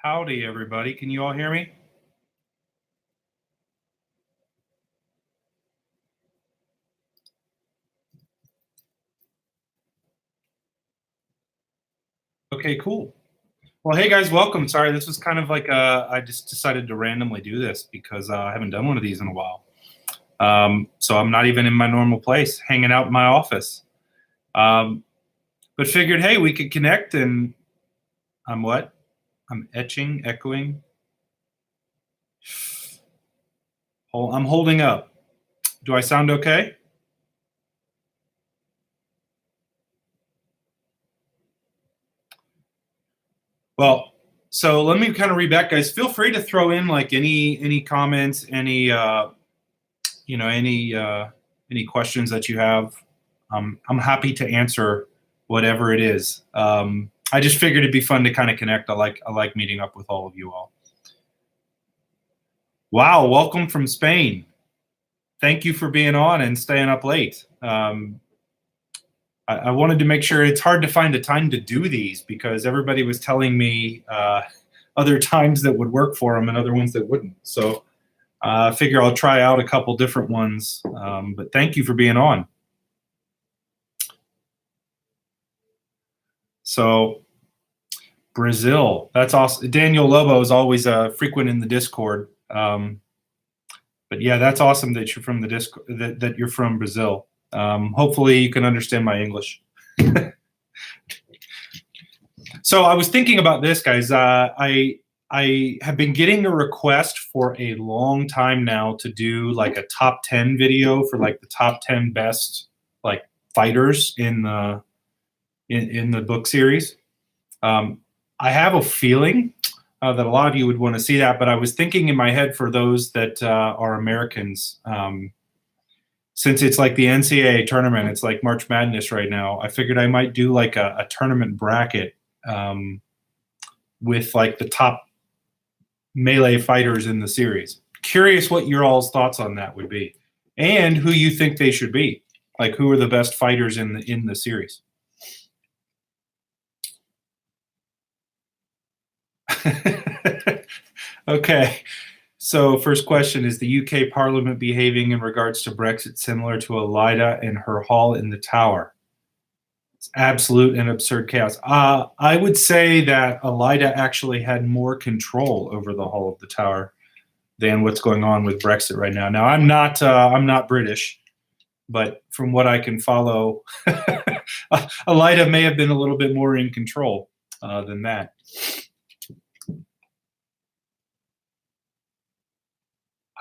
Howdy, everybody. Can you all hear me? Okay, cool. Well, hey guys, welcome. Sorry, this was kind of like I just decided to randomly do this because I haven't done one of these in a while. So I'm not even in my normal place, hanging out in my office. Um, but figured, hey, we could connect and I'm what? I'm echoing. I'm holding up. Do I sound okay? Well, so let me kind of read back, guys. Feel free to throw in like any comments, any questions that you have. I'm happy to answer whatever it is. I just figured it'd be fun to kind of connect. I like meeting up with all of you all. Wow, welcome from Spain. Thank you for being on and staying up late. I wanted to make sure. It's hard to find the time to do these because everybody was telling me other times that would work for them and other ones that wouldn't. So I figure I'll try out a couple different ones. But thank you for being on. So Brazil, that's awesome. Daniel Lobo is always frequent in the Discord. But yeah, that's awesome that you're from the Discord, that you're from Brazil. Hopefully you can understand my English. So I was thinking about this, guys. I have been getting a request for a long time now to do like a top 10 video for like the top 10 best like fighters in the book series. I have a feeling that a lot of you would want to see that, but I was thinking in my head for those that are Americans, since it's like the NCAA tournament, it's like March Madness right now. I figured I might do like a tournament bracket with like the top melee fighters in the series. Curious what your all's thoughts on that would be, and who you think they should be. Like, who are the best fighters in the series? Okay. So first question, is the UK Parliament behaving in regards to Brexit similar to Elida and her hall in the Tower? It's absolute and absurd chaos. I would say that Elida actually had more control over the hall of the Tower than what's going on with Brexit right now. Now, I'm not British, but from what I can follow, Elida may have been a little bit more in control than that.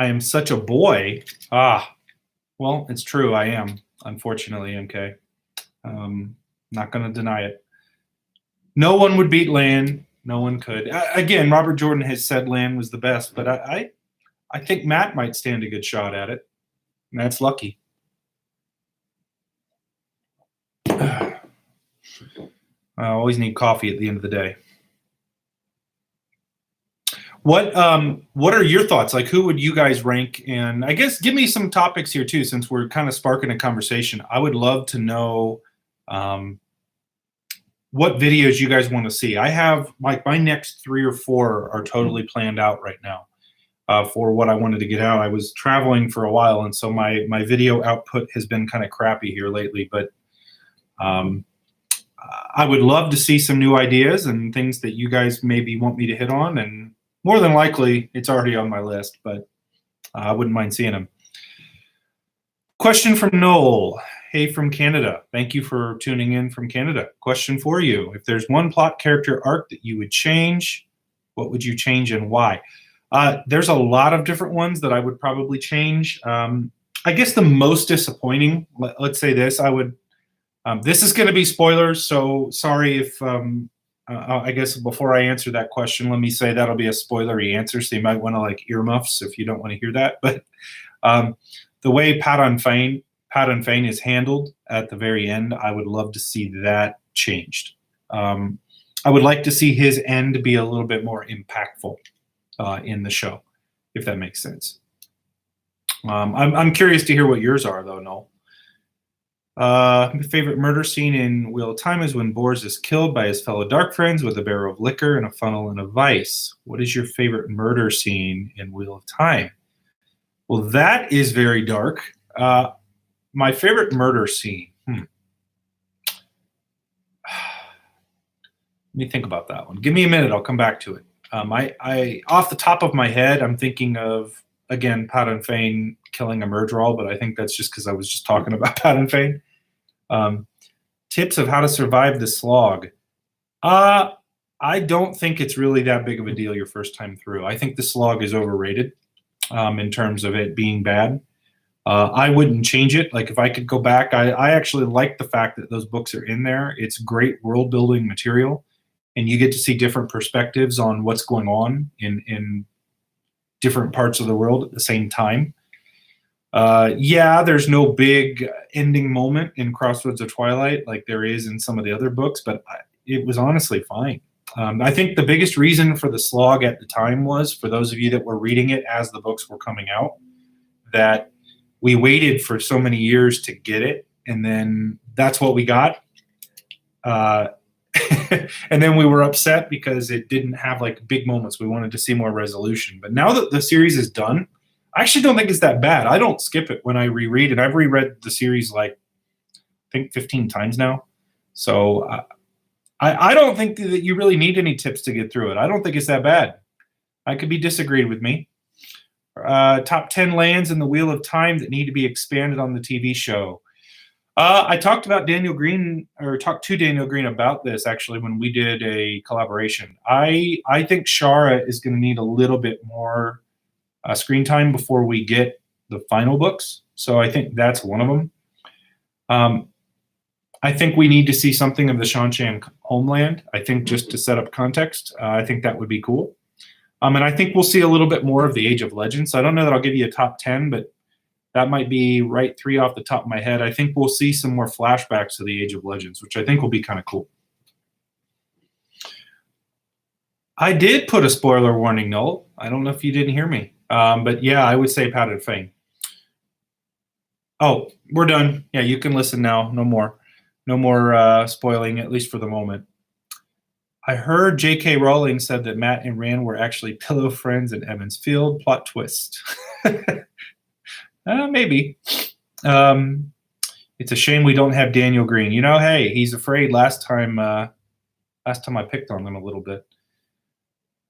I am such a boy. Well, it's true. I am, unfortunately, MK. Not going to deny it. No one would beat Lan. No one could. Again, Robert Jordan has said Lan was the best, but I think Matt might stand a good shot at it. Matt's lucky. I always need coffee at the end of the day. What are your thoughts? Like, who would you guys rank? And I guess give me some topics here too, since we're kind of sparking a conversation. I would love to know what videos you guys want to see. I have like my next 3 or 4 are totally planned out right now for what I wanted to get out. I was traveling for a while, and so my video output has been kind of crappy here lately. But I would love to see some new ideas and things that you guys maybe want me to hit on, and more than likely, it's already on my list, but I wouldn't mind seeing them. Question from Noel. Hey, from Canada. Thank you for tuning in from Canada. Question for you. If there's one plot character arc that you would change, what would you change and why? There's a lot of different ones that I would probably change. I guess the most disappointing, let's say this, this is going to be spoilers, so sorry if I guess before I answer that question, let me say that'll be a spoilery answer, so you might want to like earmuffs if you don't want to hear that. But the way Padan Fain is handled at the very end, I would love to see that changed. I would like to see his end be a little bit more impactful in the show, if that makes sense. I'm curious to hear what yours are, though, Noel. My favorite murder scene in Wheel of Time is when Bors is killed by his fellow dark friends with a barrel of liquor and a funnel and a vice. What is your favorite murder scene in Wheel of Time? Well, that is very dark. My favorite murder scene. Let me think about that one. Give me a minute. I'll come back to it. I off the top of my head, I'm thinking of, again, Padan Fain killing a Murdral, but I think that's just because I was just talking about Padan Fain. Tips of how to survive the slog. I don't think it's really that big of a deal your first time through. I think the slog is overrated in terms of it being bad. I wouldn't change it. Like, if I could go back, I actually like the fact that those books are in there. It's great world building material, and you get to see different perspectives on what's going on in different parts of the world at the same time. Yeah, there's no big ending moment in Crossroads of Twilight like there is in some of the other books, but it was honestly fine. I think the biggest reason for the slog at the time was, for those of you that were reading it as the books were coming out, that we waited for so many years to get it, and then that's what we got. And then we were upset because it didn't have like big moments. We wanted to see more resolution. But now that the series is done, I actually don't think it's that bad. I don't skip it when I reread it. I've reread the series like, I think 15 times now. So I don't think that you really need any tips to get through it. I don't think it's that bad. I could be disagreed with me. Top 10 lands in the Wheel of Time that need to be expanded on the TV show. I talked to Daniel Green about this actually when we did a collaboration. I think Shara is going to need a little bit more screen time before we get the final books. So I think that's one of them. I think we need to see something of the Shan-Chan homeland. I think just to set up context, I think that would be cool. And I think we'll see a little bit more of the Age of Legends. So I don't know that I'll give you a top 10, but that might be right 3 off the top of my head. I think we'll see some more flashbacks to the Age of Legends, which I think will be kind of cool. I did put a spoiler warning, Noel. I don't know if you didn't hear me. But yeah, I would say Padan Fain. Oh, we're done. Yeah, you can listen now. No more. No more spoiling, at least for the moment. I heard J.K. Rowling said that Matt and Rand were actually pillow friends in Emond's Field. Plot twist. Maybe. It's a shame we don't have Daniel Green. You know, hey, he's afraid last time I picked on him a little bit.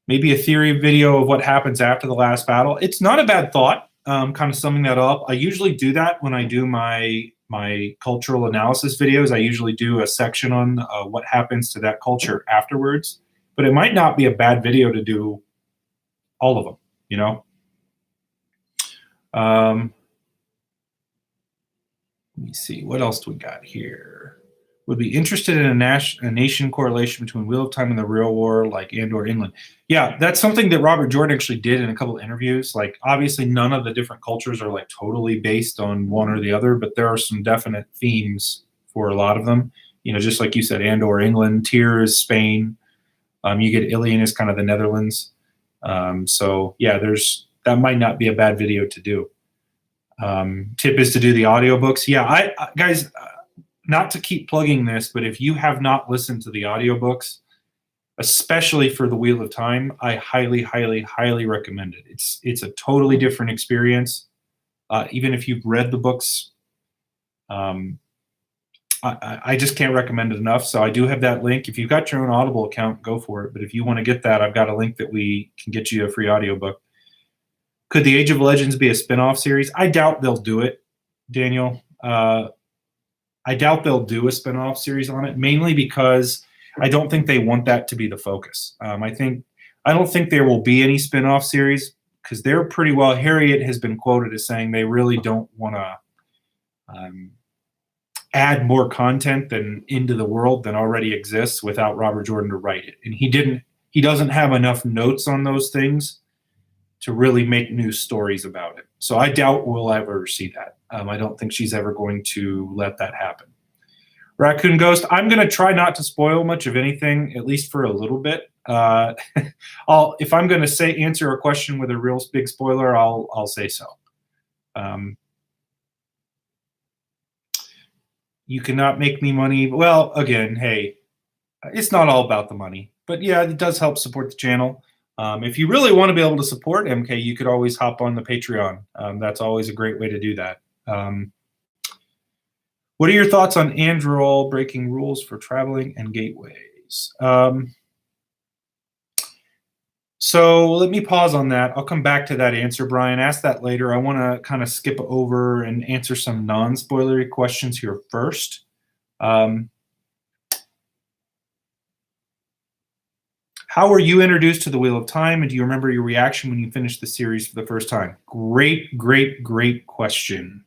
Maybe a theory video of what happens after the last battle. It's not a bad thought, kind of summing that up. I usually do that when I do my cultural analysis videos. I usually do a section on what happens to that culture afterwards. But it might not be a bad video to do all of them, you know? Let me see. What else do we got here? Would be interested in a nation correlation between Wheel of Time and the Real War, like Andor, England. Yeah, that's something that Robert Jordan actually did in a couple of interviews. Like, obviously, none of the different cultures are like totally based on one or the other, but there are some definite themes for a lot of them. You know, just like you said, Andor, England, Tyr is Spain. You get Ilion as kind of the Netherlands. So yeah, that might not be a bad video to do. Tip is to do the audiobooks. Yeah, guys. Not to keep plugging this, but if you have not listened to the audiobooks, especially for the Wheel of Time, I highly, highly, highly recommend it. It's a totally different experience. Even if you've read the books, I just can't recommend it enough. So I do have that link. If you've got your own Audible account, go for it. But if you want to get that, I've got a link that we can get you a free audiobook. Could the Age of Legends be a spin-off series? I doubt they'll do it, Daniel. I doubt they'll do a spin-off series on it, mainly because I don't think they want that to be the focus. I don't think there will be any spin-off series because they're pretty well. Harriet has been quoted as saying they really don't want to add more content into the world than already exists without Robert Jordan to write it, and he doesn't have enough notes on those things to really make new stories about it. So I doubt we'll ever see that. I don't think she's ever going to let that happen. Raccoon Ghost, I'm going to try not to spoil much of anything, at least for a little bit. If I'm going to answer a question with a real big spoiler, I'll say so. You cannot make me money. Well, again, hey, it's not all about the money. But yeah, it does help support the channel. If you really want to be able to support MK, you could always hop on the Patreon. That's always a great way to do that. What are your thoughts on Androl breaking rules for traveling and gateways? So let me pause on that. I'll come back to that answer, Brian. Ask that later. I want to kind of skip over and answer some non-spoilery questions here first. How were you introduced to the Wheel of Time, and do you remember your reaction when you finished the series for the first time? Great, great, great question.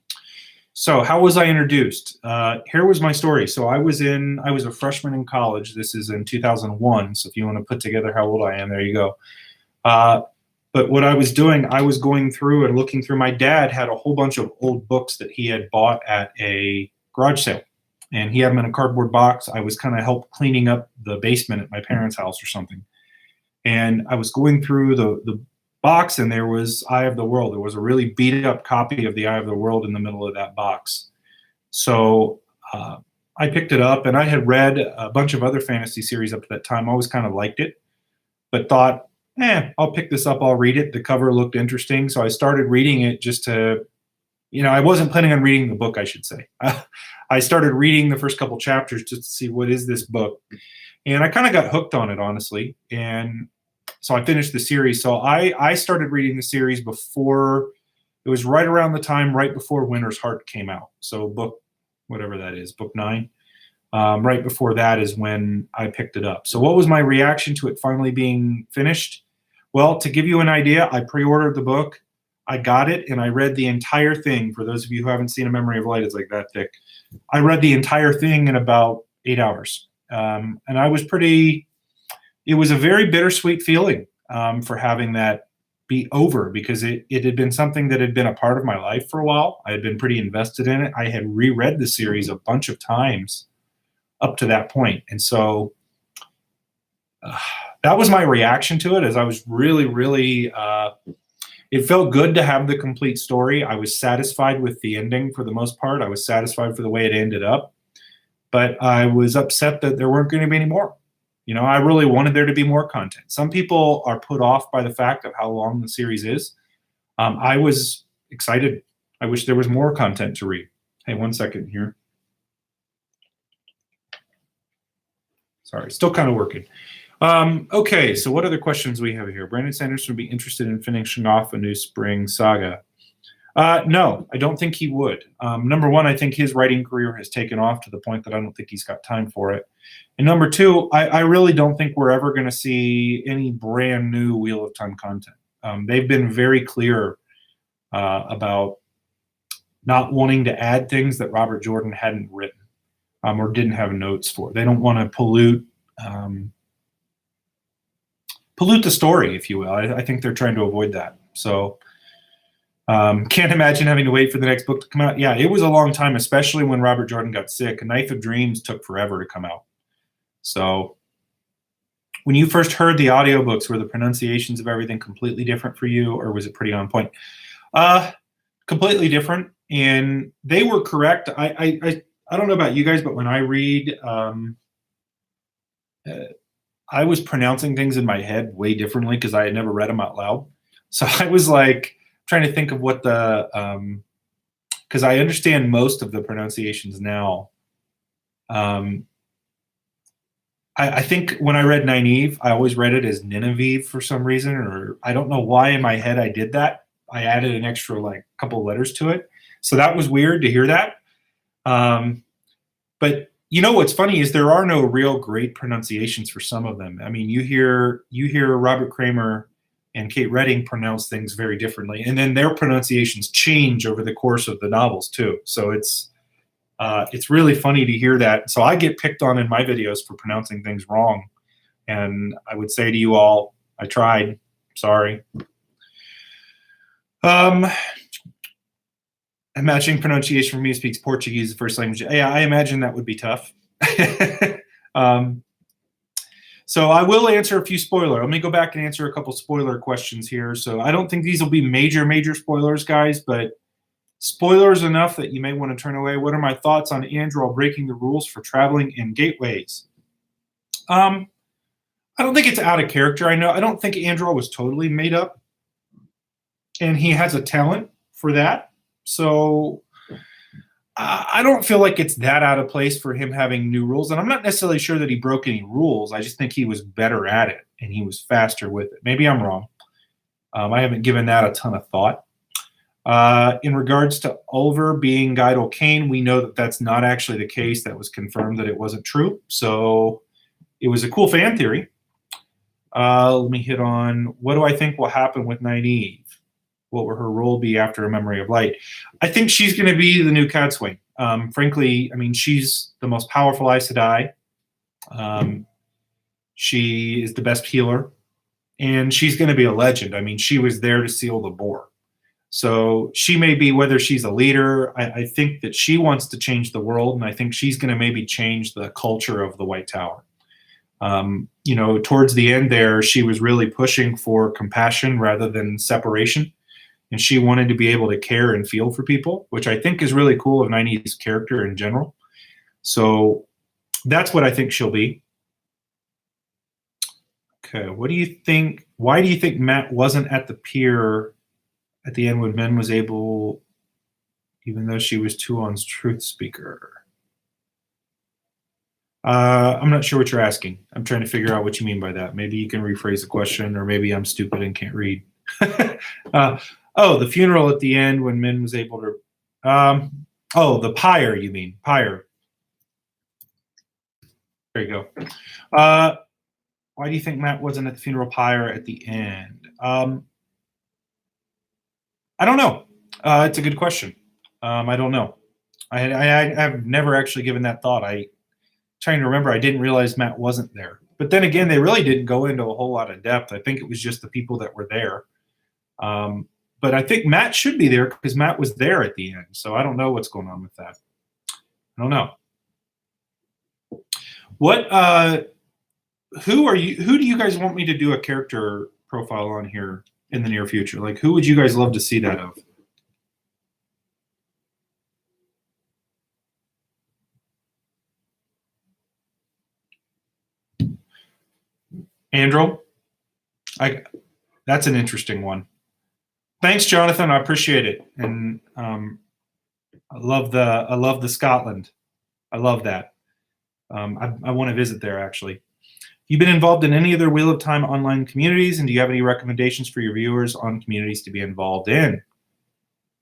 So how was I introduced? Here was my story. So I was a freshman in college. This is in 2001. So if you want to put together how old I am, there you go. But what I was doing, I was going through and looking through. My dad had a whole bunch of old books that he had bought at a garage sale, and he had them in a cardboard box. I was kind of helped cleaning up the basement at my parents' house or something. And I was going through the box, and there was Eye of the World. There was a really beat up copy of the Eye of the World in the middle of that box. So I picked it up, and I had read a bunch of other fantasy series up to that time. I always kind of liked it, but thought, I'll pick this up, I'll read it. The cover looked interesting, so I started reading it just to, I wasn't planning on reading the book, I should say. I started reading the first couple chapters just to see what is this book. And I kind of got hooked on it, honestly. And so I finished the series. So I started reading the series before, it was right around the time, right before Winter's Heart came out. So book, whatever that is, book 9. Right before that is when I picked it up. So what was my reaction to it finally being finished? Well, to give you an idea, I pre-ordered the book. I got it, and I read the entire thing. For those of you who haven't seen A Memory of Light, it's like that thick. I read the entire thing in about 8 hours. And I was it was a very bittersweet feeling for having that be over, because it had been something that had been a part of my life for a while. I had been pretty invested in it. I had reread the series a bunch of times up to that point. And so that was my reaction to it, as I was really, really, it felt good to have the complete story. I was satisfied with the ending for the most part. I was satisfied for the way it ended up. But I was upset that there weren't going to be any more. I really wanted there to be more content. Some people are put off by the fact of how long the series is. I was excited. I wish there was more content to read. Hey, 1 second here. Sorry, still kind of working. Okay, so what other questions we have here? Brandon Sanderson would be interested in finishing off a new spring saga. No, I don't think he would. Number one, I think his writing career has taken off to the point that I don't think he's got time for it. And number two, I really don't think we're ever going to see any brand new Wheel of Time content. They've been very clear about not wanting to add things that Robert Jordan hadn't written or didn't have notes for. They don't want to pollute the story, if you will. I think they're trying to avoid that. So can't imagine having to wait for the next book to come out. Yeah, it was a long time, especially when Robert Jordan got sick. A Knife of Dreams took forever to come out. So when you first heard the audiobooks, were the pronunciations of everything completely different for you, or was it pretty on point? Completely different, and they were correct. I don't know about you guys, but when I read, I was pronouncing things in my head way differently because I had never read them out loud. So I was like trying to think of what the because I understand most of the pronunciations now. I think when I read Nynaeve, I always read it as Nineveh for some reason, or I don't know why in my head I did that. I added an extra couple of letters to it. So that was weird to hear that. But what's funny is there are no real great pronunciations for some of them. I mean, you hear Robert Kramer and Kate Redding pronounce things very differently, and then their pronunciations change over the course of the novels too. So it's really funny to hear that. So I get picked on in my videos for pronouncing things wrong, and I would say to you all, I tried. Sorry. Imagining pronunciation for me who speaks Portuguese, the first language. Yeah, I imagine that would be tough. So I will answer a few spoilers. Let me go back and answer a couple spoiler questions here. So I don't think these will be major spoilers, guys, but Spoilers enough that you may want to turn away. What are my thoughts on Androl breaking the rules for traveling in gateways? I don't think it's out of character. I don't think Androl was totally made up, and he has a talent for that. So I don't feel like it's that out of place for him having new rules. And I'm not necessarily sure that he broke any rules. I just think he was better at it and he was faster with it. Maybe I'm wrong. I haven't given that a ton of thought. In regards to Ulver being Guidel Kane, we know that that's not actually the case. That was confirmed that it wasn't true. So it was a cool fan theory. Let me hit on, what do I think will happen with Nynaeve? What will her role be after A Memory of Light? I think she's going to be the new Catswain. Frankly, I mean, she's the most powerful Aes Sedai. She is the best healer, and she's going to be a legend. I mean, she was there to seal the bore. So she may be, whether she's a leader, I think that she wants to change the world, and I think she's going to maybe change the culture of the White Tower. You know, towards the end there, she was really pushing for compassion rather than separation. And she wanted to be able to care and feel for people, which I think is really cool of Nynaeve's character in general. So that's what I think she'll be. Okay, what do you think? Why do you think Mat wasn't at the pier at the end when Ben was able, even though she was Tuon's truth speaker? I'm not sure what you're asking. I'm trying to figure out what you mean by that. Maybe you can rephrase the question, or maybe I'm stupid and can't read. Oh, the funeral at the end when Min was able to. Oh, the pyre, you mean. Pyre. There you go. Why do you think Mat wasn't at the funeral pyre at the end? I don't know. It's a good question. I don't know. I've never actually given that thought. Trying to remember, I didn't realize Mat wasn't there. But then again, they really didn't go into a whole lot of depth. I think it was just the people that were there. But I think Mat should be there because Mat was there at the end. So I don't know what's going on with that. I don't know. What? Who are you? Who do you guys want me to do a character profile on here in the near future? Like, who would you guys love to see that of? Andrel? That's an interesting one. Thanks, Jonathan. I appreciate it, and I love the Scotland. I love that. I want to visit there actually. You've been involved in any other Wheel of Time online communities, and do you have any recommendations for your viewers on communities to be involved in?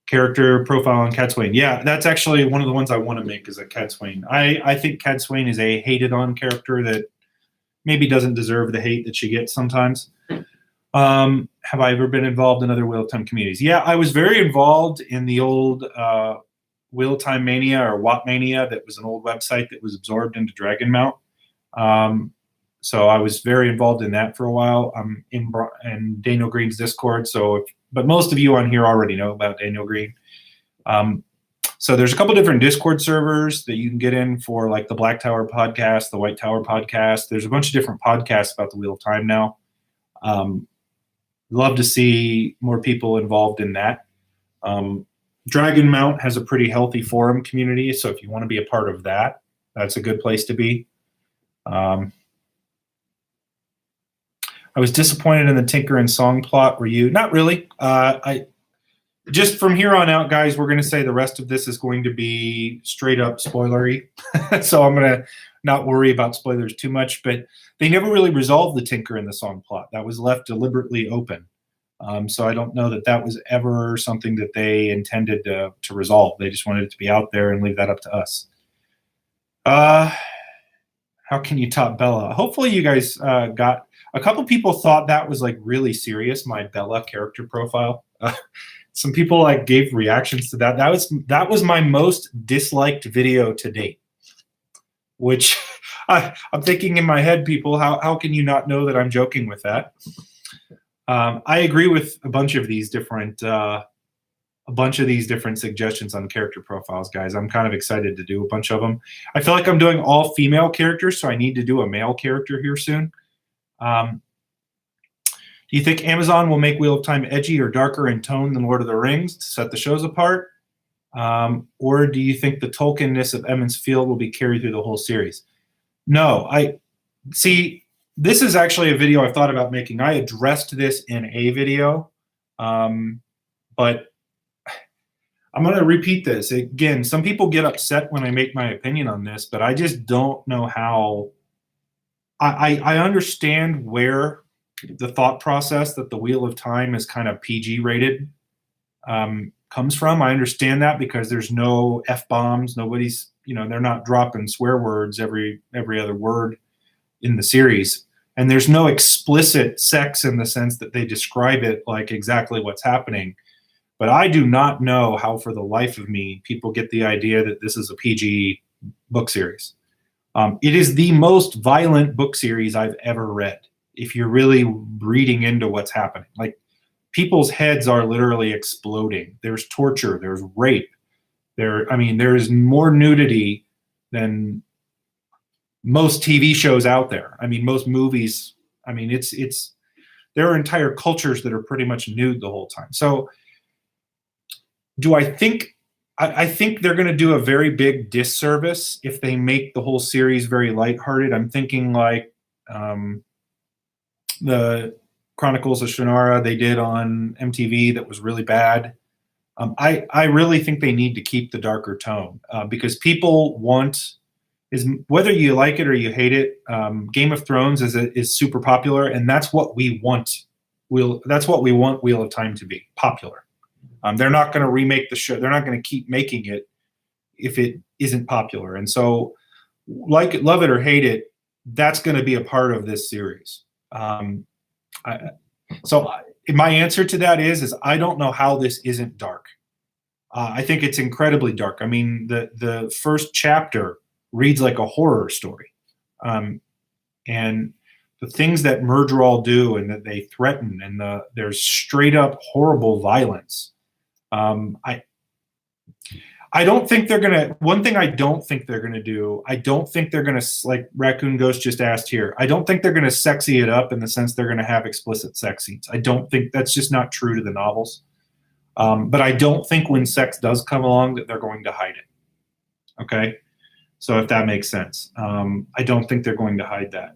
Character profile on Catswain. Yeah, that's actually one of the ones I want to make is a Catswain. I think Catswain is a hated on character that maybe doesn't deserve the hate that she gets sometimes. Have I ever been involved in other Wheel of Time communities? Yeah, I was very involved in the old Wheel of Time Mania or Watt Mania. That was an old website that was absorbed into Dragonmount. So I was very involved in that for a while. I'm in Daniel Green's Discord. But most of you on here already know about Daniel Green. So there's a couple different Discord servers that you can get in for, like the Black Tower podcast, the White Tower podcast. There's a bunch of different podcasts about the Wheel of Time now. Love to see more people involved in that. Dragonmount has a pretty healthy forum community, so if you want to be a part of that, that's a good place to be. I was disappointed in the Tinker and Song plot. Were you? Not really. Just from here on out, guys, we're going to say the rest of this is going to be straight up spoilery. So I'm going to not worry about spoilers too much, but they never really resolved the Tinker and the Song plot. That was left deliberately open. So I don't know that that was ever something that they intended to resolve. They just wanted it to be out there and leave that up to us. How can you top Bella? Hopefully you guys got a couple people thought that was like really serious, my Bella character profile. Some people like gave reactions to that. That was my most disliked video to date. Which I'm thinking in my head, people, how can you not know that I'm joking with that? I agree with a bunch of these different suggestions on character profiles, guys. I'm kind of excited to do a bunch of them. I feel like I'm doing all female characters, so I need to do a male character here soon. Do you think Amazon will make Wheel of Time edgy or darker in tone than Lord of the Rings to set the shows apart? Or do you think the Tolkien-ness of Emond's Field will be carried through the whole series? No, see, this is actually a video I thought about making. I addressed this in a video, but I'm going to repeat this. Again, some people get upset when I make my opinion on this, but I just don't know how. I understand where the thought process that the Wheel of Time is kind of PG rated comes from. I understand that because there's no F-bombs. Nobody's, they're not dropping swear words every other word in the series. And there's no explicit sex in the sense that they describe it like exactly what's happening. But I do not know how, for the life of me, people get the idea that this is a PG book series. It is the most violent book series I've ever read. If you're really reading into what's happening, like people's heads are literally exploding. There's torture. There's rape. There is more nudity than most TV shows out there. Most movies. There are entire cultures that are pretty much nude the whole time. So, do I think? I think they're going to do a very big disservice if they make the whole series very lighthearted. I'm thinking like the Chronicles of Shannara they did on MTV that was really bad. I really think they need to keep the darker tone because people want, whether you like it or you hate it, Game of Thrones is super popular, and that's what we want. That's what we want Wheel of Time to be, popular. They're not going to remake the show. They're not going to keep making it if it isn't popular. And so, like it, love it or hate it, that's going to be a part of this series. So my answer to that is I don't know how this isn't dark. I think it's incredibly dark. The first chapter reads like a horror story. And the things that Murdral do and that they threaten and there's straight up horrible violence. I don't think they're going to, one thing I don't think they're going to do, I don't think they're going to, like Raccoon Ghost just asked here, I don't think they're going to sexy it up in the sense they're going to have explicit sex scenes. I don't think that's just not true to the novels. But I don't think when sex does come along that they're going to hide it. Okay? So if that makes sense. I don't think they're going to hide that.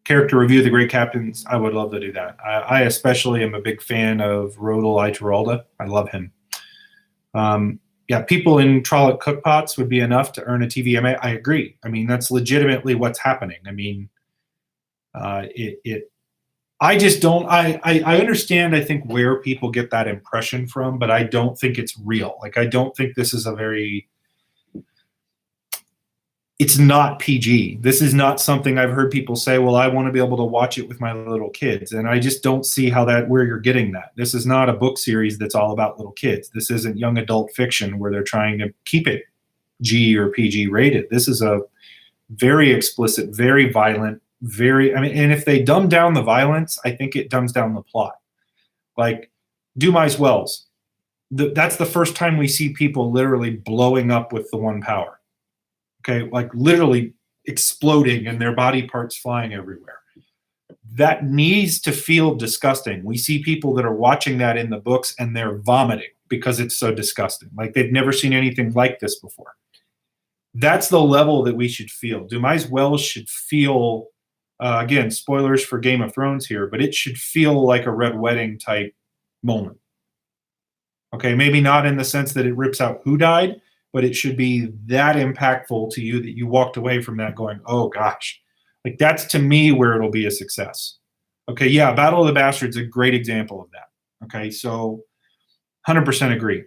Character review of the Great Captains, I would love to do that. I especially am a big fan of Rodel Ituralda. I love him. Yeah, people in Trolloc cookpots would be enough to earn a TVMA. I agree. That's legitimately what's happening. I just don't, I understand, I think, where people get that impression from, but I don't think it's real. Like, I don't think this is it's not PG. This is not something I've heard people say, well, I want to be able to watch it with my little kids. And I just don't see where you're getting that. This is not a book series that's all about little kids. This isn't young adult fiction where they're trying to keep it G or PG rated. This is a very explicit, very violent, and if they dumb down the violence, I think it dumbs down the plot. Like Dumais Wells, that's the first time we see people literally blowing up with the one power. Okay, like literally exploding and their body parts flying everywhere. That needs to feel disgusting. We see people that are watching that in the books and they're vomiting because it's so disgusting. Like they've never seen anything like this before. That's the level that we should feel. Dumais Wells should feel, again, spoilers for Game of Thrones here, but it should feel like a Red Wedding type moment. Okay, maybe not in the sense that it rips out who died, but it should be that impactful to you that you walked away from that going, oh gosh. Like that's to me where it'll be a success. Okay, yeah, Battle of the Bastards is a great example of that. Okay, so 100% agree.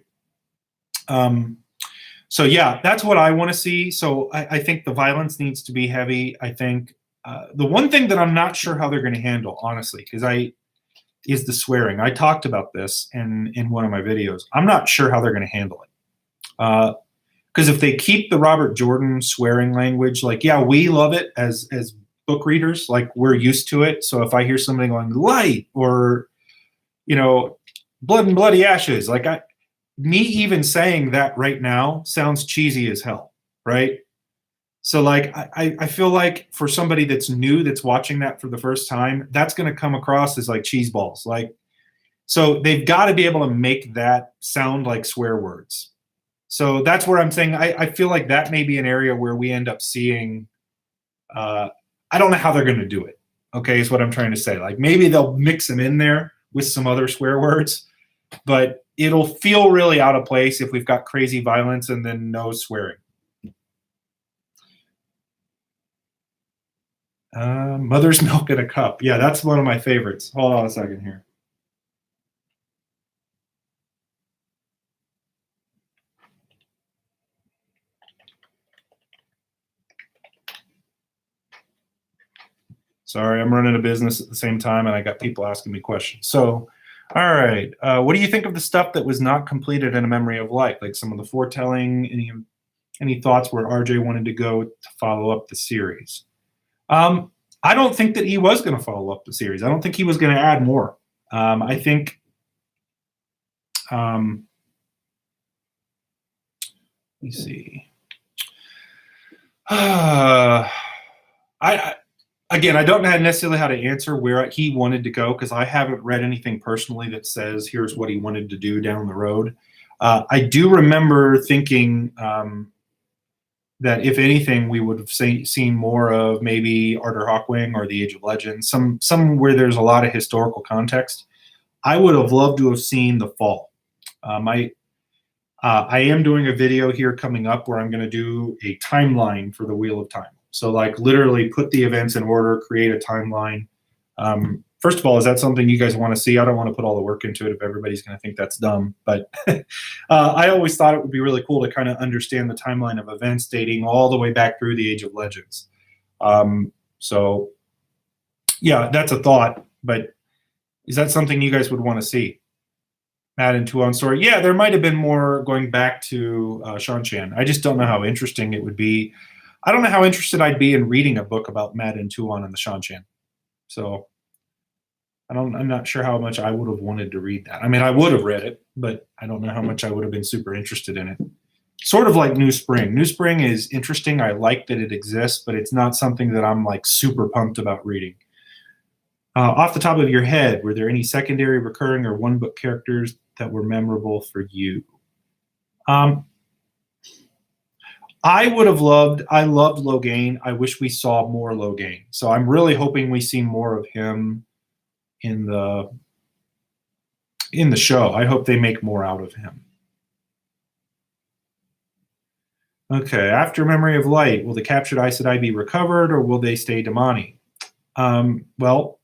So yeah, that's what I want to see. So I think the violence needs to be heavy. I think the one thing that I'm not sure how they're going to handle, honestly, is the swearing. I talked about this in one of my videos. I'm not sure how they're going to handle it. Because if they keep the Robert Jordan swearing language, like, yeah, we love it as book readers, like we're used to it. So if I hear something going light or, blood and bloody ashes, like me even saying that right now sounds cheesy as hell, right? So like I feel like for somebody that's new that's watching that for the first time, that's going to come across as like cheese balls. Like, so they've got to be able to make that sound like swear words. So that's where I'm saying I feel like that may be an area where we end up seeing. I don't know how they're going to do it. Okay, is what I'm trying to say. Like maybe they'll mix them in there with some other swear words, but it'll feel really out of place if we've got crazy violence and then no swearing. Mother's milk in a cup. Yeah, that's one of my favorites. Hold on a second here. Sorry, I'm running a business at the same time, and I got people asking me questions. So, all right, what do you think of the stuff that was not completed in A Memory of Light, like some of the foretelling? Any thoughts where RJ wanted to go to follow up the series? I don't think that he was going to follow up the series. I don't think he was going to add more. I think. Let me see. Again, I don't know necessarily how to answer where he wanted to go because I haven't read anything personally that says here's what he wanted to do down the road. I do remember thinking that if anything, we would have seen more of maybe Arthur Hawkwing or the Age of Legends, some where there's a lot of historical context. I would have loved to have seen The Fall. I am doing a video here coming up where I'm going to do a timeline for the Wheel of Time. So like literally put the events in order, create a timeline. First of all, is that something you guys want to see? I don't want to put all the work into it if everybody's going to think that's dumb. But I always thought it would be really cool to kind of understand the timeline of events dating all the way back through the Age of Legends. So yeah, that's a thought. But is that something you guys would want to see? Matt and Tuon story. Yeah, there might have been more going back to Shan-Chan. I just don't know how interesting it would be. I don't know how interested I'd be in reading a book about Matt and Tuon and the Shan-Chan. So I'm not sure how much I would have wanted to read that. I mean, I would have read it, but I don't know how much I would have been super interested in it. Sort of like New Spring. New Spring is interesting. I like that it exists, but it's not something that I'm like super pumped about reading. Off the top of your head, were there any secondary, recurring, or one-book characters that were memorable for you? I loved Logain. I wish we saw more Logain. So I'm really hoping we see more of him in the show. I hope they make more out of him. Okay, after Memory of Light, will the captured Aes Sedai be recovered or will they stay Damani? Well,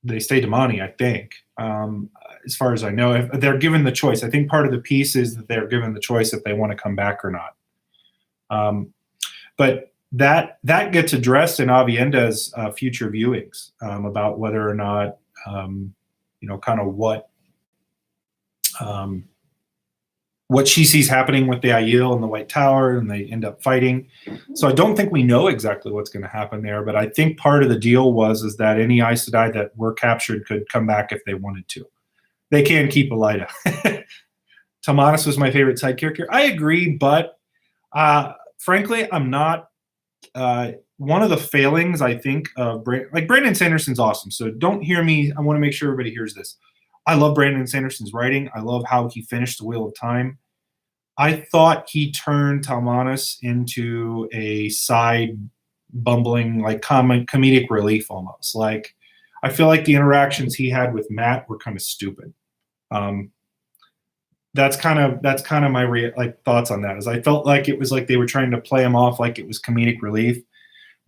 they stay Damani, I think. As far as I know, if they're given the choice. I think part of the piece is that they're given the choice if they want to come back or not. But that gets addressed in Avienda's future viewings about whether or not, kind of what she sees happening with the Aiel and the White Tower, and they end up fighting. So I don't think we know exactly what's going to happen there, but I think part of the deal is that any Aes Sedai that were captured could come back if they wanted to. They can keep Elida. Tomanis was my favorite side character. I agree, but frankly, I'm not. One of the failings, I think, of Brandon Sanderson's awesome. So don't hear me. I want to make sure everybody hears this. I love Brandon Sanderson's writing. I love how he finished The Wheel of Time. I thought he turned Tomanis into a side bumbling, like comedic relief almost. Like I feel like the interactions he had with Matt were kind of stupid. That's kind of my thoughts on that. Is I felt like it was like they were trying to play him off like it was comedic relief.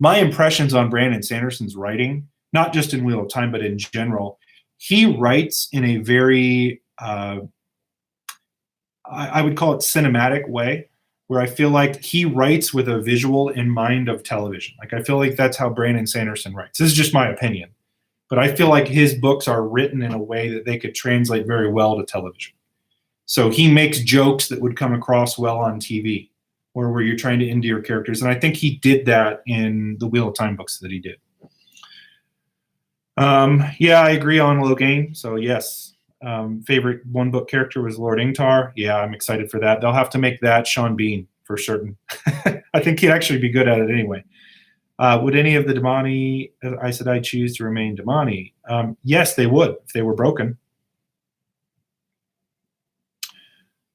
My impressions on Brandon Sanderson's writing, not just in Wheel of Time, but in general, he writes in a very, I would call it cinematic way, where I feel like he writes with a visual in mind of television. Like I feel like that's how Brandon Sanderson writes. This is just my opinion, but I feel like his books are written in a way that they could translate very well to television. So he makes jokes that would come across well on TV, or where you're trying to endear characters. And I think he did that in the Wheel of Time books that he did. Yeah, I agree on Logain. So yes, favorite one-book character was Lord Ingtar. Yeah, I'm excited for that. They'll have to make that Sean Bean for certain. I think he'd actually be good at it anyway. Would any of the Damani Aes Sedai choose to remain Damani? Yes, they would if they were broken.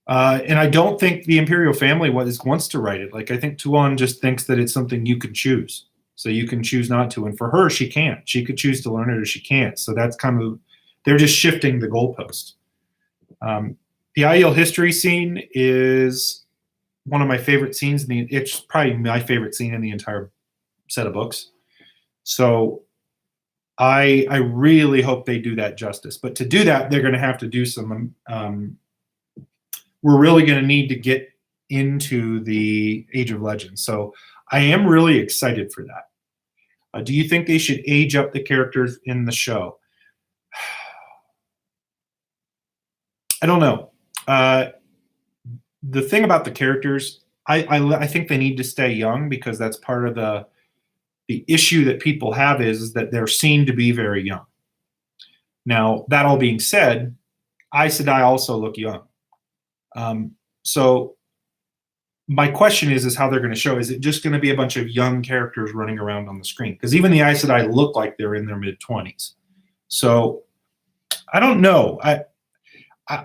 And I don't think the Imperial family wants to write it. Like, I think Tuon just thinks that it's something you can choose. So you can choose not to. And for her, she can't. She could choose to learn it or she can't. So that's kind of, they're just shifting the goalpost. The Aiel history scene is one of my favorite scenes. It's probably my favorite scene in the entire set of books. So I really hope they do that justice. But to do that, they're going to have to do some we're really going to need to get into the Age of Legends. So I am really excited for that. Do you think they should age up the characters in the show? I don't know. The thing about the characters, I think they need to stay young because that's part of the issue that people have is that they're seen to be very young. Now, that all being said, Aes Sedai also look young. So my question is how they're going to show. Is it just going to be a bunch of young characters running around on the screen? Because even the Aes Sedai look like they're in their mid-20s. So I don't know.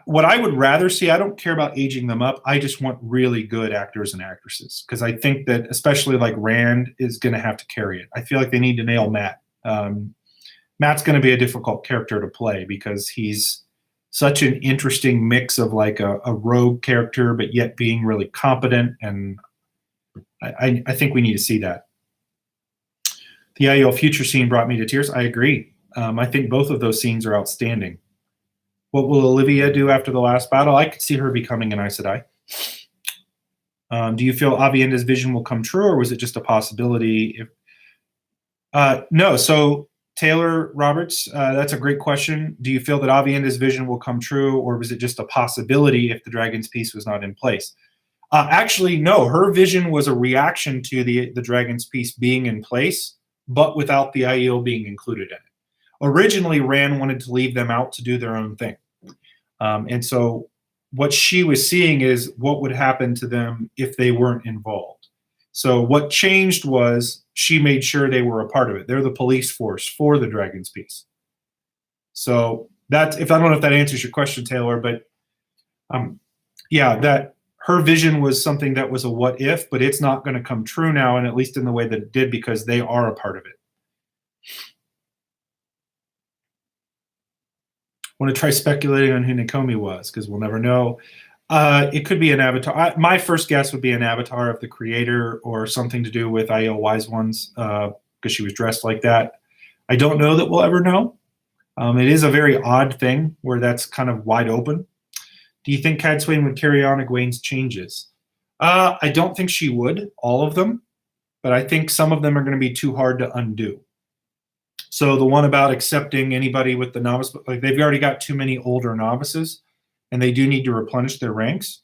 What I would rather see, I don't care about aging them up. I just want really good actors and actresses because I think that especially like Rand is going to have to carry it. I feel like they need to nail Matt. Matt's going to be a difficult character to play because he's such an interesting mix of like a rogue character, but yet being really competent. And I think we need to see that. The Aiel future scene brought me to tears. I agree. I think both of those scenes are outstanding. What will Olivia do after the last battle? I could see her becoming an Aes Sedai. Do you feel Avienda's vision will come true, or was it just a possibility? No. So Taylor Roberts, that's a great question. Do you feel that Avienda's vision will come true, or was it just a possibility if the Dragon's Peace was not in place? Actually, no. Her vision was a reaction to the Dragon's Peace being in place, but without the Aiel being included in it. Originally, Rand wanted to leave them out to do their own thing. And so what she was seeing is what would happen to them if they weren't involved. So what changed was she made sure they were a part of it. They're the police force for the Dragon's Peace. So that's, I don't know if that answers your question, Taylor, but yeah, that her vision was something that was a what if, but it's not going to come true now, and at least in the way that it did because they are a part of it. Want to try speculating on who Nakomi was because we'll never know. It could be an avatar. My first guess would be an avatar of the creator or something to do with Aiel Wise Ones because she was dressed like that. I don't know that we'll ever know. It is a very odd thing where that's kind of wide open. Do you think Cadsuane would carry on Egwene's changes? I don't think she would, all of them, but I think some of them are going to be too hard to undo. So the one about accepting anybody with the novice, like they've already got too many older novices, and they do need to replenish their ranks.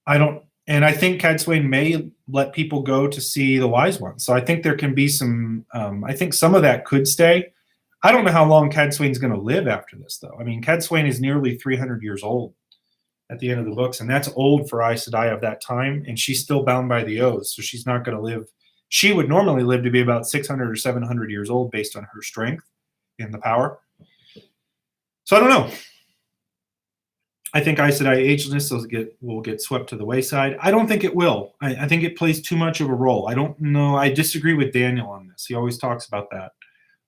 And I think Cadsuane may let people go to see the Wise Ones. So I think there can be some. I think some of that could stay. I don't know how long Cadsuane's going to live after this, though. I mean, Cadsuane is nearly 300 years old at the end of the books, and that's old for Aes Sedai of that time. And she's still bound by the oaths, so she's not going to live. She would normally live to be about 600 or 700 years old based on her strength and the power. So I don't know. I think Aes Sedai agelessness will get swept to the wayside. I don't think it will. I think it plays too much of a role. I don't know. I disagree with Daniel on this. He always talks about that.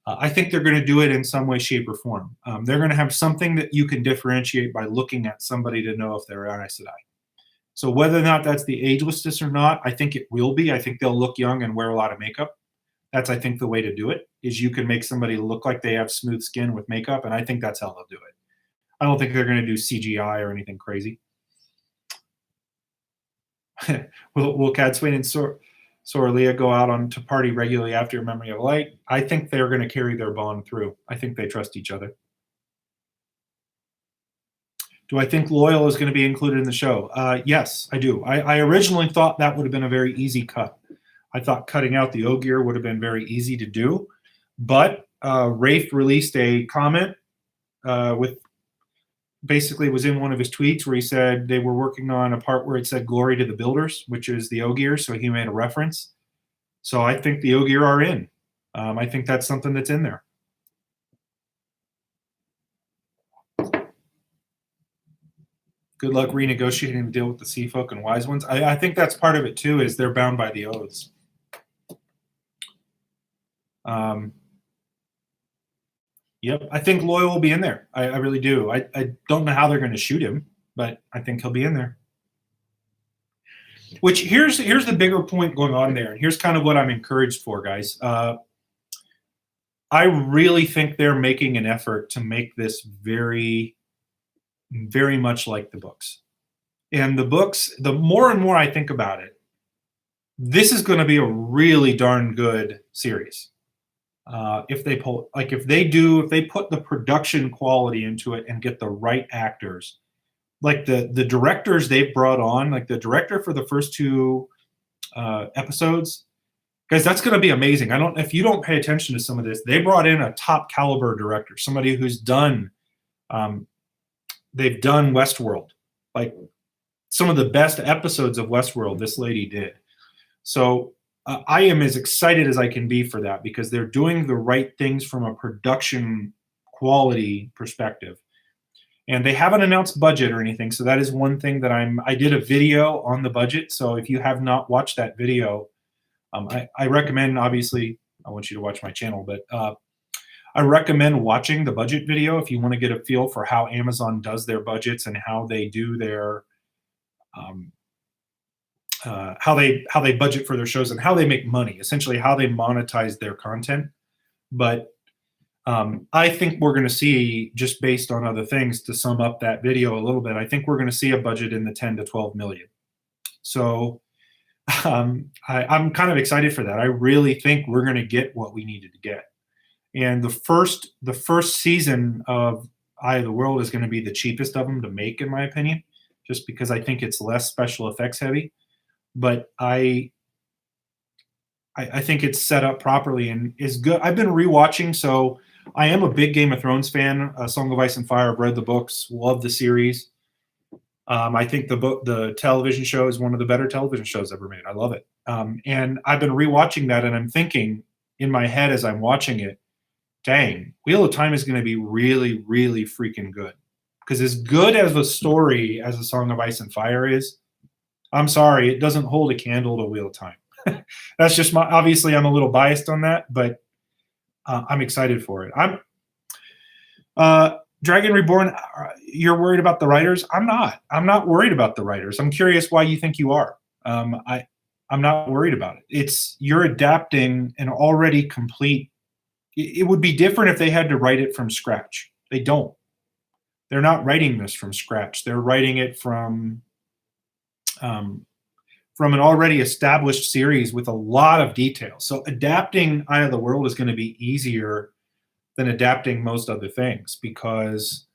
I think they're going to do it in some way, shape, or form. They're going to have something that you can differentiate by looking at somebody to know if they're an Aes Sedai. So whether or not that's the agelessness or not, I think it will be. I think they'll look young and wear a lot of makeup. That's, I think, the way to do it, is you can make somebody look like they have smooth skin with makeup, and I think that's how they'll do it. I don't think they're going to do CGI or anything crazy. Will Cadsuane and Sorilea go out to party regularly after Memory of Light? I think they're going to carry their bond through. I think they trust each other. Do I think Loyal is going to be included in the show? Yes, I do. I originally thought that would have been a very easy cut. I thought cutting out the Ogier would have been very easy to do. But Rafe released a comment with basically was in one of his tweets where he said they were working on a part where it said "Glory to the Builders," which is the Ogier. So he made a reference. So I think the Ogier are in. I think that's something that's in there. Good luck renegotiating the deal with the Sea Folk and Wise Ones. I think that's part of it too, is they're bound by the oaths. Yep, I think Loyal will be in there. I really do. I don't know how they're going to shoot him, but I think he'll be in there. Which here's the bigger point going on there, and here's kind of what I'm encouraged for, guys. I really think they're making an effort to make this very, very much like the books. And the books, the more and more I think about it, this is going to be a really darn good series. If they put the production quality into it and get the right actors, like the directors they've brought on, like the director for the first 2 episodes, guys, that's going to be amazing. If you don't pay attention to some of this, they brought in a top caliber director, somebody who's done, they've done Westworld, like some of the best episodes of Westworld. This lady did. So I am as excited as I can be for that, because they're doing the right things from a production quality perspective. And they haven't announced budget or anything. So that is one thing that I did a video on the budget. So if you have not watched that video, I recommend, obviously, I want you to watch my channel, but I recommend watching the budget video if you want to get a feel for how Amazon does their budgets and how they do their, how they budget for their shows and how they make money, essentially how they monetize their content. But I think we're going to see, just based on other things, to sum up that video a little bit, I think we're going to see a budget in the 10 to 12 million. So I'm kind of excited for that. I really think we're going to get what we needed to get. And the first season of Eye of the World is going to be the cheapest of them to make, in my opinion, just because I think it's less special effects heavy. But I think it's set up properly and is good. I've been rewatching, so I am a big Game of Thrones fan. Song of Ice and Fire. I've read the books, love the series. I think the television show is one of the better television shows ever made. I love it. And I've been rewatching that, and I'm thinking in my head as I'm watching it, dang, Wheel of Time is going to be really, really freaking good. Because as good as a story as A Song of Ice and Fire is, I'm sorry, it doesn't hold a candle to Wheel of Time. That's just obviously I'm a little biased on that, but I'm excited for it. Dragon Reborn, you're worried about the writers? I'm not. I'm not worried about the writers. I'm curious why you think you are. I'm not worried about it. You're adapting an already complete. It would be different if they had to write it from scratch. They don't. They're not writing this from scratch. They're writing it from an already established series with a lot of detail. So adapting Eye of the World is going to be easier than adapting most other things, because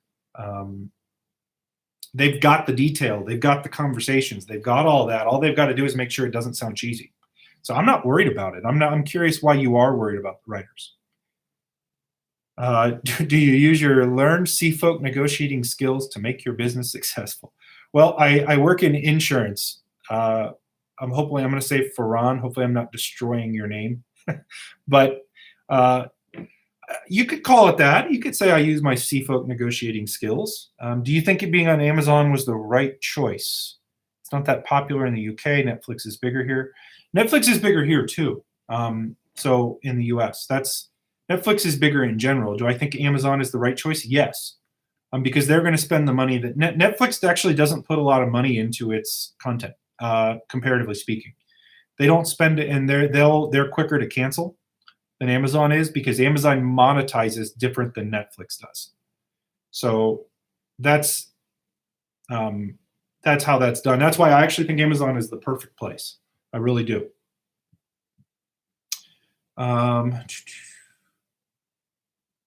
they've got the detail, they've got the conversations, they've got all that. All they've got to do is make sure it doesn't sound cheesy. So I'm not worried about it. I'm curious why you are worried about the writers. Do you use your learned sea folk negotiating skills to make your business successful? Well, I work in insurance. I'm going to say Farhan. Hopefully I'm not destroying your name. But you could call it that. You could say I use my sea folk negotiating skills. Do you think it being on Amazon was the right choice? It's not that popular in the UK. Netflix is bigger here. Netflix is bigger here too. So in the US, Netflix is bigger in general. Do I think Amazon is the right choice? Yes. Because they're going to spend the money that Netflix actually doesn't put a lot of money into its content, comparatively speaking. They don't spend it, and they're quicker to cancel than Amazon is, because Amazon monetizes different than Netflix does. So that's how that's done. That's why I actually think Amazon is the perfect place. I really do.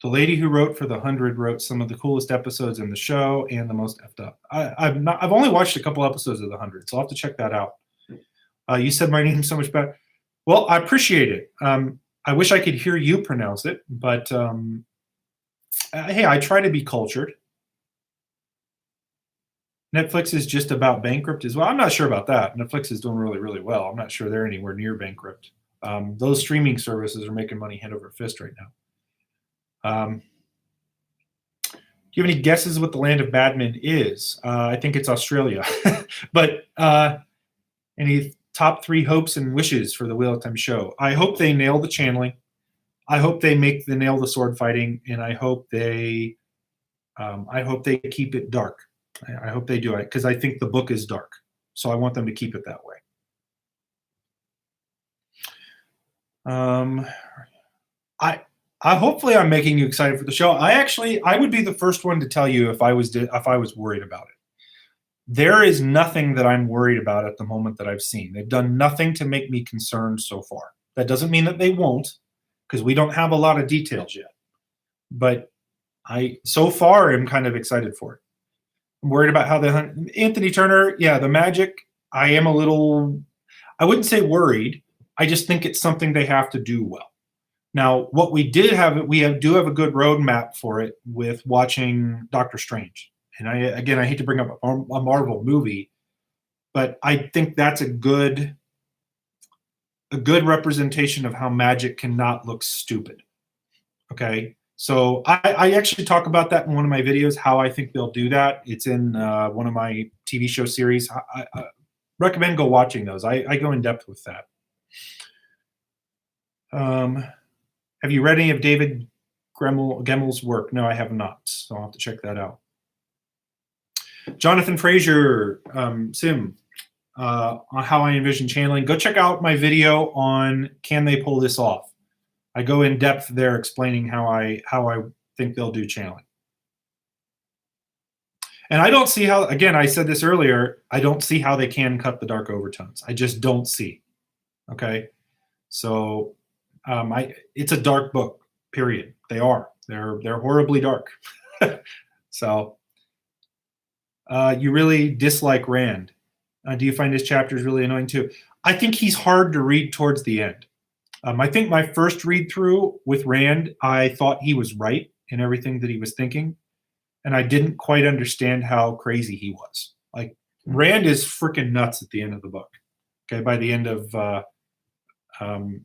The lady who wrote for The 100 wrote some of the coolest episodes in the show and the most effed up. I've only watched a couple episodes of The 100, so I'll have to check that out. You said my name so much better. Well, I appreciate it. I wish I could hear you pronounce it, but hey, I try to be cultured. Netflix is just about bankrupt as well. I'm not sure about that. Netflix is doing really, really well. I'm not sure they're anywhere near bankrupt. Those streaming services are making money hand over fist right now. Do you have any guesses what the land of Badman is? I think it's Australia. But any top 3 hopes and wishes for the Wheel of Time show? I hope they nail the channeling. I hope they nail the sword fighting, and I hope they keep it dark. I hope they do it because I think the book is dark. So I want them to keep it that way. Hopefully I'm making you excited for the show. I would be the first one to tell you if I was worried about it. There is nothing that I'm worried about at the moment that I've seen. They've done nothing to make me concerned so far. That doesn't mean that they won't, because we don't have a lot of details yet. But I so far am kind of excited for it. I'm worried about how they hunt Anthony Turner. Yeah, the magic. I am a little, I wouldn't say worried. I just think it's something they have to do well. Now, what we do have a good roadmap for it with watching Doctor Strange. And I hate to bring up a Marvel movie, but I think that's a good representation of how magic cannot look stupid. Okay, so I actually talk about that in one of my videos, how I think they'll do that. It's in one of my TV show series. I recommend go watching those. I go in depth with that. Have you read any of David Gemmel's work? No, I have not, so I'll have to check that out. Jonathan Frazier, Sim, on how I envision channeling. Go check out my video on can they pull this off. I go in depth there explaining how I think they'll do channeling. And I don't see how, again, I said this earlier, I don't see how they can cut the dark overtones. I just don't see. Okay? So it's a dark book, period. They are. They're horribly dark. So you really dislike Rand. Do you find his chapters really annoying too? I think he's hard to read towards the end. I think my first read through with Rand, I thought he was right in everything that he was thinking. And I didn't quite understand how crazy he was. Like, Rand is freaking nuts at the end of the book. Okay, by the end of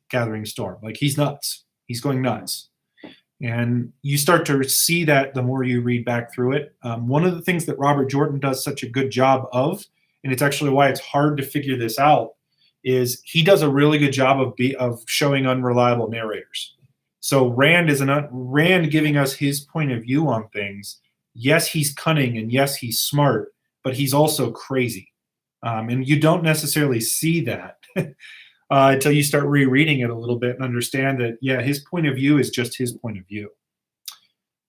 Gathering Storm. Like, he's nuts. He's going nuts. And you start to see that the more you read back through it. One of the things that Robert Jordan does such a good job of, and it's actually why it's hard to figure this out, is he does a really good job of showing unreliable narrators. So Rand giving us his point of view on things. Yes, he's cunning, and yes, he's smart, but he's also crazy. And you don't necessarily see that until you start rereading it a little bit and understand that, yeah, his point of view is just his point of view.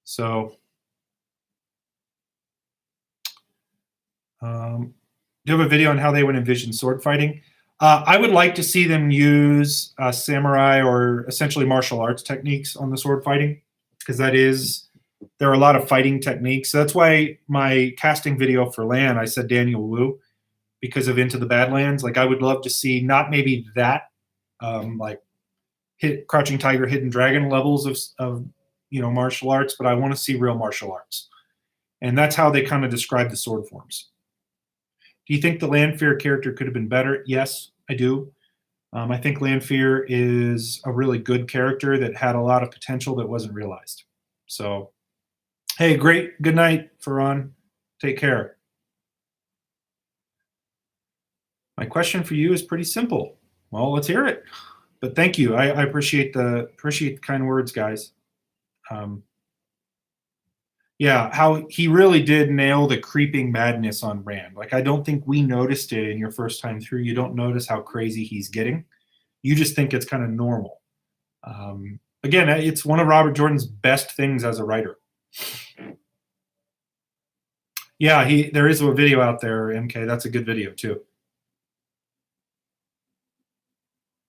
So do you have a video on how they would envision sword fighting? I would like to see them use samurai or essentially martial arts techniques on the sword fighting, because there are a lot of fighting techniques. So that's why my casting video for Lan, I said Daniel Wu, because of Into the Badlands. Like, I would love to see not maybe that, like Crouching Tiger, Hidden Dragon levels of martial arts, but I want to see real martial arts. And that's how they kind of describe the sword forms. Do you think the Lanfear character could have been better? Yes, I do. I think Lanfear is a really good character that had a lot of potential that wasn't realized. So, hey, great. Good night, Farhan. Take care. My question for you is pretty simple. Well, let's hear it. But thank you. I appreciate the kind words, guys. Yeah, how he really did nail the creeping madness on Rand. Like, I don't think we noticed it in your first time through. You don't notice how crazy he's getting. You just think it's kind of normal. Again, it's one of Robert Jordan's best things as a writer. Yeah, there is a video out there, MK. That's a good video, too.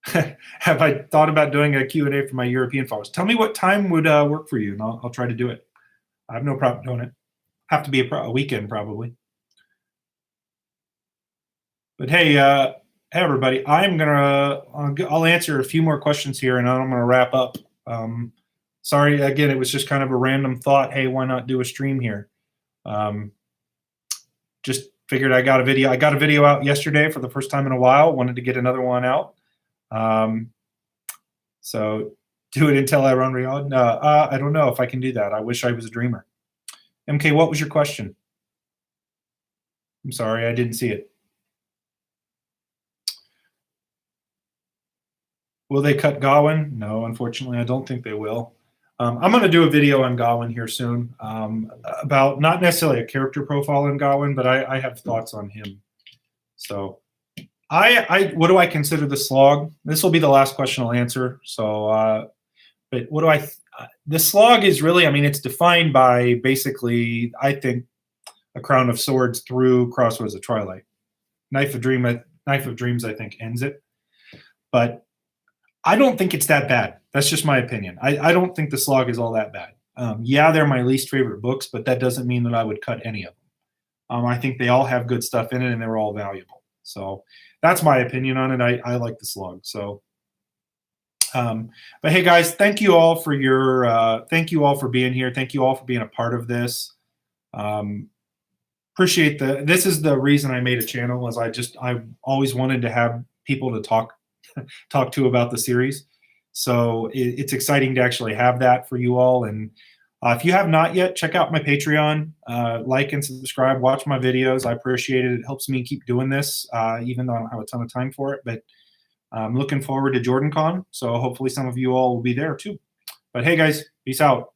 Have I thought about doing a Q&A for my European followers? Tell me what time would work for you, and I'll try to do it. I have no problem doing it. Have to be a weekend, probably. But hey, everybody, I'll answer a few more questions here, and I'm gonna wrap up. Sorry, again, it was just kind of a random thought. Hey, why not do a stream here? Just figured I got a video out yesterday for the first time in a while. Wanted to get another one out. So do it until I run Riyadh. No, I don't know if I can do that. I wish I was a dreamer. MK, what was your question? I'm sorry, I didn't see it. Will they cut Gawain? No, unfortunately, I don't think they will. I'm going to do a video on Gawain here soon, about not necessarily a character profile in Gawain, but I have thoughts on him. So what do I consider the slog? This will be the last question I'll answer. So, but what do the slog is really, I mean, it's defined by basically, I think, a Crown of Swords through Crossroads of Twilight. Knife of Dreams, I think, ends it. But I don't think it's that bad. That's just my opinion. I don't think the slog is all that bad. Yeah, they're my least favorite books, but that doesn't mean that I would cut any of them. I think they all have good stuff in it, and they're all valuable. So that's my opinion on it. I like the slog. So, but hey, guys, thank you all for being here. Thank you all for being a part of this. Appreciate this is the reason I made a channel, is I always wanted to have people to talk to about the series. So it's exciting to actually have that for you all. And if you have not yet, check out my Patreon, like and subscribe, watch my videos. I appreciate it. It helps me keep doing this, even though I don't have a ton of time for it. But I'm looking forward to JordanCon. So hopefully some of you all will be there too. But hey, guys, peace out.